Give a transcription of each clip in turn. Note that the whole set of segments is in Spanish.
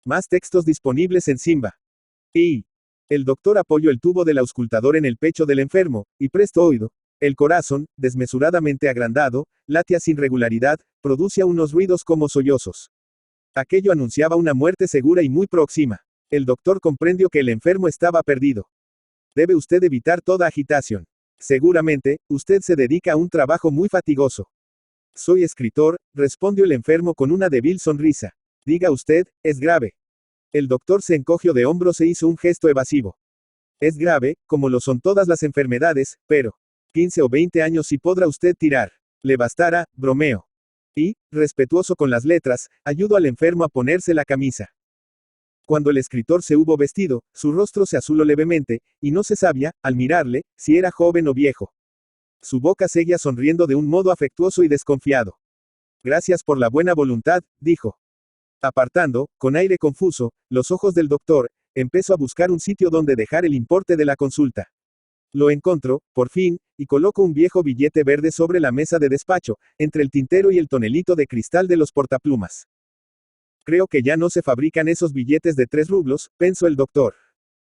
Más textos disponibles en Simba. Y el doctor apoyó el tubo del auscultador en el pecho del enfermo, y presto oído. El corazón, desmesuradamente agrandado, latía sin regularidad, producía unos ruidos como sollozos. Aquello anunciaba una muerte segura y muy próxima. El doctor comprendió que el enfermo estaba perdido. Debe usted evitar toda agitación. Seguramente, usted se dedica a un trabajo muy fatigoso. Soy escritor, respondió el enfermo con una débil sonrisa. Diga usted, es grave. El doctor se encogió de hombros e hizo un gesto evasivo. Es grave, como lo son todas las enfermedades, pero 15 o 20 años si podrá usted tirar. Le bastará, bromeo. Y, respetuoso con las letras, ayudó al enfermo a ponerse la camisa. Cuando el escritor se hubo vestido, su rostro se azuló levemente, y no se sabía, al mirarle, si era joven o viejo. Su boca seguía sonriendo de un modo afectuoso y desconfiado. Gracias por la buena voluntad, dijo. Apartando, con aire confuso, los ojos del doctor, empezó a buscar un sitio donde dejar el importe de la consulta. Lo encontró, por fin, y colocó un viejo billete verde sobre la mesa de despacho, entre el tintero y el tonelito de cristal de los portaplumas. Creo que ya no se fabrican esos billetes de 3 rublos, pensó el doctor.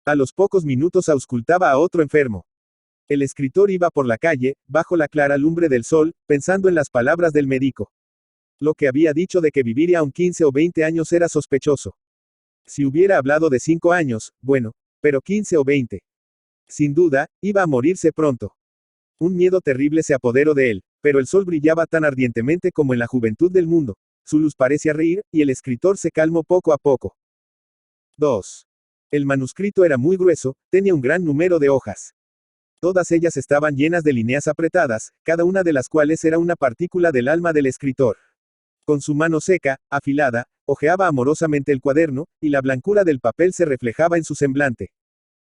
A los pocos minutos auscultaba a otro enfermo. El escritor iba por la calle, bajo la clara lumbre del sol, pensando en las palabras del médico. Lo que había dicho de que viviría aún 15 o 20 años era sospechoso. Si hubiera hablado de 5 años, bueno, pero 15 o 20. Sin duda, iba a morirse pronto. Un miedo terrible se apoderó de él, pero el sol brillaba tan ardientemente como en la juventud del mundo. Su luz parecía reír, y el escritor se calmó poco a poco. 2. El manuscrito era muy grueso, tenía un gran número de hojas. Todas ellas estaban llenas de líneas apretadas, cada una de las cuales era una partícula del alma del escritor. Con su mano seca, afilada, hojeaba amorosamente el cuaderno, y la blancura del papel se reflejaba en su semblante.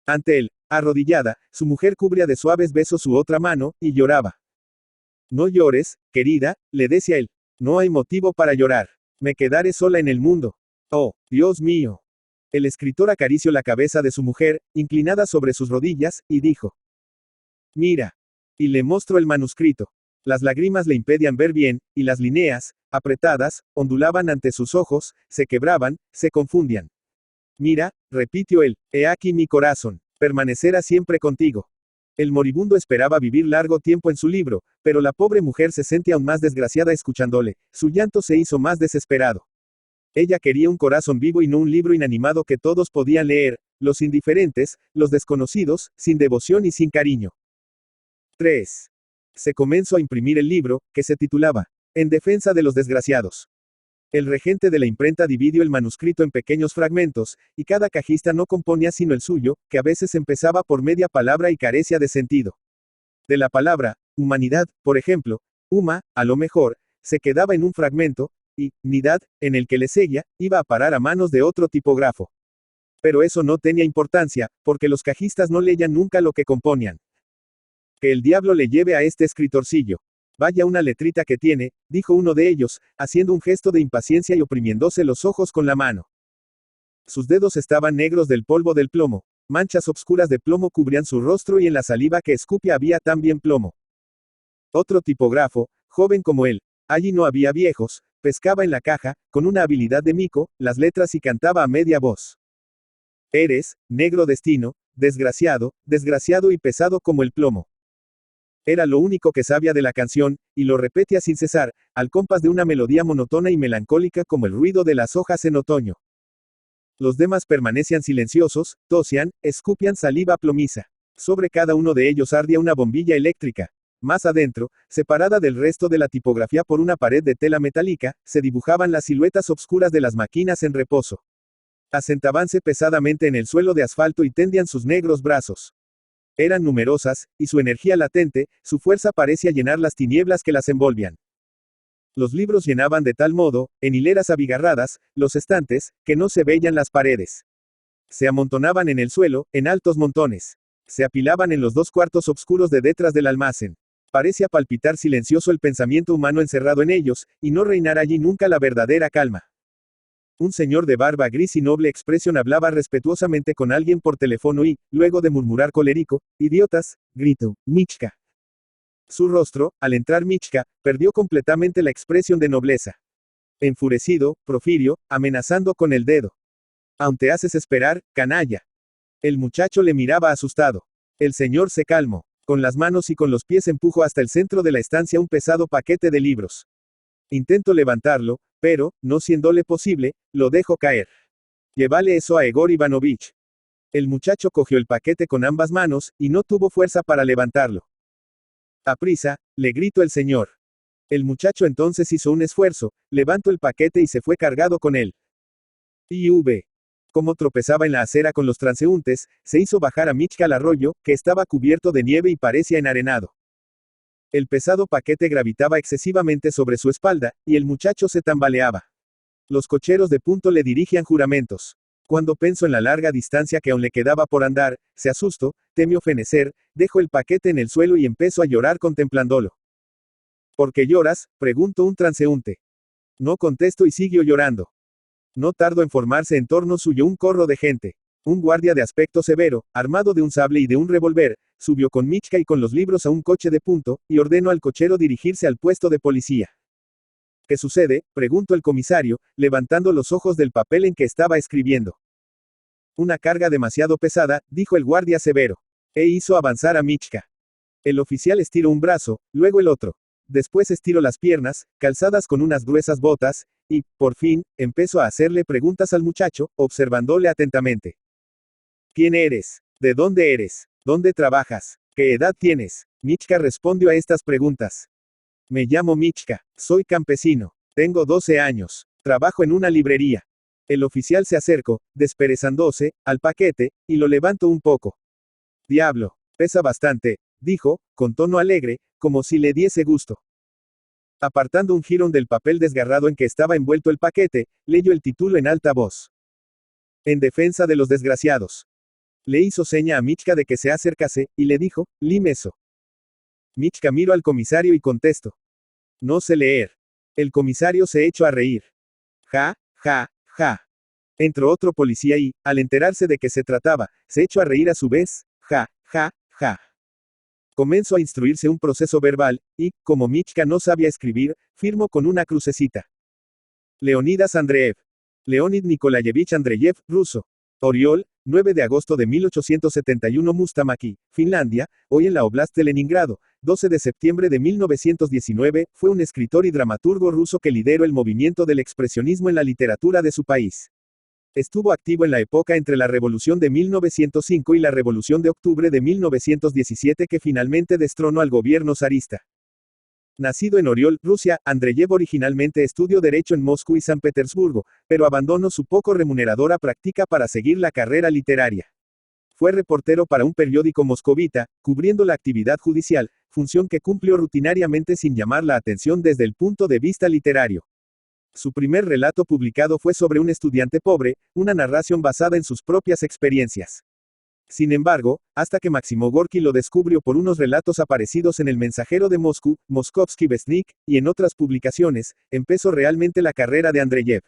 Ante él, arrodillada, su mujer cubría de suaves besos su otra mano, y lloraba. No llores, querida, le decía él. No hay motivo para llorar. Me quedaré sola en el mundo. Oh, Dios mío. El escritor acarició la cabeza de su mujer, inclinada sobre sus rodillas, y dijo. Mira. Y le mostró el manuscrito. Las lágrimas le impedían ver bien, y las líneas, apretadas, ondulaban ante sus ojos, se quebraban, se confundían. Mira, repitió él, he aquí mi corazón, permanecerá siempre contigo. El moribundo esperaba vivir largo tiempo en su libro, pero la pobre mujer se sentía aún más desgraciada escuchándole, su llanto se hizo más desesperado. Ella quería un corazón vivo y no un libro inanimado que todos podían leer, los indiferentes, los desconocidos, sin devoción y sin cariño. 3. Se comenzó a imprimir el libro, que se titulaba, En defensa de los desgraciados. El regente de la imprenta dividió el manuscrito en pequeños fragmentos, y cada cajista no componía sino el suyo, que a veces empezaba por media palabra y carecía de sentido. De la palabra, humanidad, por ejemplo, huma, a lo mejor, se quedaba en un fragmento, y, nidad, en el que le seguía, iba a parar a manos de otro tipógrafo. Pero eso no tenía importancia, porque los cajistas no leían nunca lo que componían. Que el diablo le lleve a este escritorcillo. Vaya una letrita que tiene, dijo uno de ellos, haciendo un gesto de impaciencia y oprimiéndose los ojos con la mano. Sus dedos estaban negros del polvo del plomo. Manchas obscuras de plomo cubrían su rostro y en la saliva que escupía había también plomo. Otro tipógrafo, joven como él, allí no había viejos, pescaba en la caja, con una habilidad de mico, las letras y cantaba a media voz. Eres, negro destino, desgraciado, desgraciado y pesado como el plomo. Era lo único que sabía de la canción, y lo repetía sin cesar, al compás de una melodía monótona y melancólica como el ruido de las hojas en otoño. Los demás permanecían silenciosos, tosían, escupían saliva plomiza. Sobre cada uno de ellos ardía una bombilla eléctrica. Más adentro, separada del resto de la tipografía por una pared de tela metálica, se dibujaban las siluetas obscuras de las máquinas en reposo. Asentábanse pesadamente en el suelo de asfalto y tendían sus negros brazos. Eran numerosas, y su energía latente, su fuerza parecía llenar las tinieblas que las envolvían. Los libros llenaban de tal modo, en hileras abigarradas, los estantes, que no se veían las paredes. Se amontonaban en el suelo, en altos montones. Se apilaban en los 2 cuartos oscuros de detrás del almacén. Parecía palpitar silencioso el pensamiento humano encerrado en ellos, y no reinar allí nunca la verdadera calma. Un señor de barba gris y noble expresión hablaba respetuosamente con alguien por teléfono y, luego de murmurar colérico, idiotas, gritó, Michka. Su rostro, al entrar Michka, perdió completamente la expresión de nobleza. Enfurecido, Porfirio, amenazando con el dedo. Aún te haces esperar, canalla. El muchacho le miraba asustado. El señor se calmó. Con las manos y con los pies empujó hasta el centro de la estancia un pesado paquete de libros. Intento levantarlo, pero, no siéndole posible, lo dejo caer. Llévale eso a Egor Ivanovich. El muchacho cogió el paquete con ambas manos, y no tuvo fuerza para levantarlo. Aprisa, le gritó el señor. El muchacho entonces hizo un esfuerzo, levantó el paquete y se fue cargado con él. Como tropezaba en la acera con los transeúntes, se hizo bajar a Michka al arroyo, que estaba cubierto de nieve y parecía enarenado. El pesado paquete gravitaba excesivamente sobre su espalda, y el muchacho se tambaleaba. Los cocheros de punto le dirigían juramentos. Cuando pensó en la larga distancia que aún le quedaba por andar, se asustó, temió fenecer, dejó el paquete en el suelo y empezó a llorar contemplándolo. ¿Por qué lloras?, preguntó un transeúnte. No contestó y siguió llorando. No tardó en formarse en torno suyo un corro de gente. Un guardia de aspecto severo, armado de un sable y de un revólver, subió con Michka y con los libros a un coche de punto, y ordenó al cochero dirigirse al puesto de policía. ¿Qué sucede?, preguntó el comisario, levantando los ojos del papel en que estaba escribiendo. Una carga demasiado pesada, dijo el guardia severo. Hizo avanzar a Michka. El oficial estiró un brazo, luego el otro. Después estiró las piernas, calzadas con unas gruesas botas, y, por fin, empezó a hacerle preguntas al muchacho, observándole atentamente. ¿Quién eres? ¿De dónde eres? ¿Dónde trabajas? ¿Qué edad tienes? Michka respondió a estas preguntas. Me llamo Michka, soy campesino, tengo 12 años, trabajo en una librería. El oficial se acercó, desperezándose, al paquete, y lo levantó un poco. Diablo, pesa bastante, dijo, con tono alegre, como si le diese gusto. Apartando un jirón del papel desgarrado en que estaba envuelto el paquete, leyó el título en alta voz. En defensa de los desgraciados. Le hizo seña a Michka de que se acercase, y le dijo, lime eso. Michka miró al comisario y contestó. No sé leer. El comisario se echó a reír. Ja, ja, ja. Entró otro policía y, al enterarse de qué se trataba, se echó a reír a su vez. Ja, ja, ja. Comenzó a instruirse un proceso verbal, y, como Michka no sabía escribir, firmó con una crucecita. Leonidas Andreev. Leonid Nikolayevich Andreyev, ruso. Oriol, 9 de agosto de 1871 Mustamaki, Finlandia, hoy en la Oblast de Leningrado, 12 de septiembre de 1919, fue un escritor y dramaturgo ruso que lideró el movimiento del expresionismo en la literatura de su país. Estuvo activo en la época entre la Revolución de 1905 y la Revolución de Octubre de 1917 que finalmente destronó al gobierno zarista. Nacido en Oriol, Rusia, Andreyev originalmente estudió Derecho en Moscú y San Petersburgo, pero abandonó su poco remuneradora práctica para seguir la carrera literaria. Fue reportero para un periódico moscovita, cubriendo la actividad judicial, función que cumplió rutinariamente sin llamar la atención desde el punto de vista literario. Su primer relato publicado fue sobre un estudiante pobre, una narración basada en sus propias experiencias. Sin embargo, hasta que Máximo Gorki lo descubrió por unos relatos aparecidos en El Mensajero de Moscú, Moskovsky Vestnik, y en otras publicaciones, empezó realmente la carrera de Andreyev.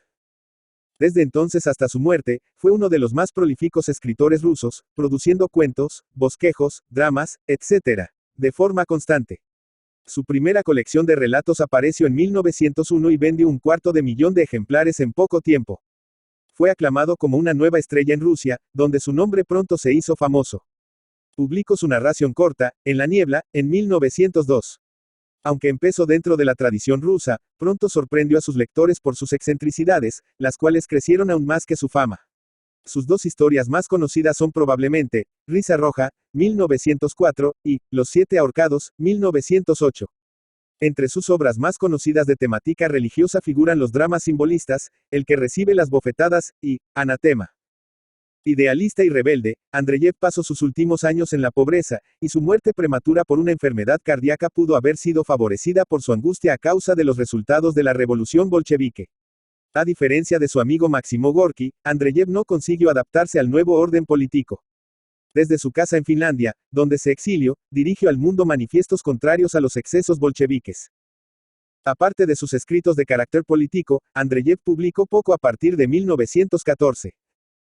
Desde entonces hasta su muerte, fue uno de los más prolíficos escritores rusos, produciendo cuentos, bosquejos, dramas, etc., de forma constante. Su primera colección de relatos apareció en 1901 y vendió 250.000 de ejemplares en poco tiempo. Fue aclamado como una nueva estrella en Rusia, donde su nombre pronto se hizo famoso. Publicó su narración corta, En la niebla, en 1902. Aunque empezó dentro de la tradición rusa, pronto sorprendió a sus lectores por sus excentricidades, las cuales crecieron aún más que su fama. Sus dos historias más conocidas son probablemente, Risa Roja, 1904, y Los Siete Ahorcados, 1908. Entre sus obras más conocidas de temática religiosa figuran los dramas simbolistas, El que recibe las bofetadas, y Anatema. Idealista y rebelde, Andreyev pasó sus últimos años en la pobreza, y su muerte prematura por una enfermedad cardíaca pudo haber sido favorecida por su angustia a causa de los resultados de la revolución bolchevique. A diferencia de su amigo Máximo Gorki, Andreyev no consiguió adaptarse al nuevo orden político. Desde su casa en Finlandia, donde se exilió, dirigió al mundo manifiestos contrarios a los excesos bolcheviques. Aparte de sus escritos de carácter político, Andreyev publicó poco a partir de 1914.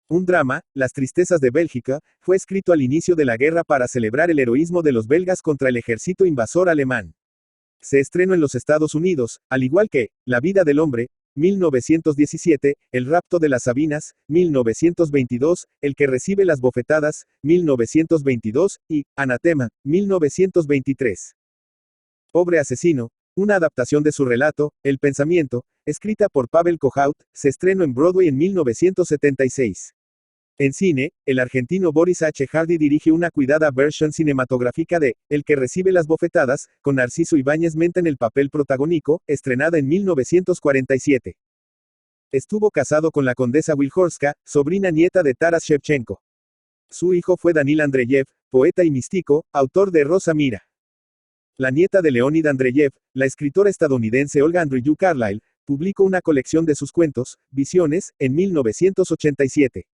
Un drama, Las tristezas de Bélgica, fue escrito al inicio de la guerra para celebrar el heroísmo de los belgas contra el ejército invasor alemán. Se estrenó en los Estados Unidos, al igual que La vida del hombre, 1917, El rapto de las Sabinas, 1922, El que recibe las bofetadas, 1922, y Anatema, 1923. Pobre asesino, una adaptación de su relato, El pensamiento, escrita por Pavel Kohout, se estrenó en Broadway en 1976. En cine, el argentino Boris H. Hardy dirige una cuidada versión cinematográfica de El que recibe las bofetadas, con Narciso Ibáñez Menta en el papel protagónico, estrenada en 1947. Estuvo casado con la condesa Wilhorska, sobrina nieta de Taras Shevchenko. Su hijo fue Danil Andreyev, poeta y místico, autor de Rosa Mira. La nieta de Leonid Andreyev, la escritora estadounidense Olga Andreyu Carlyle, publicó una colección de sus cuentos, Visiones, en 1987.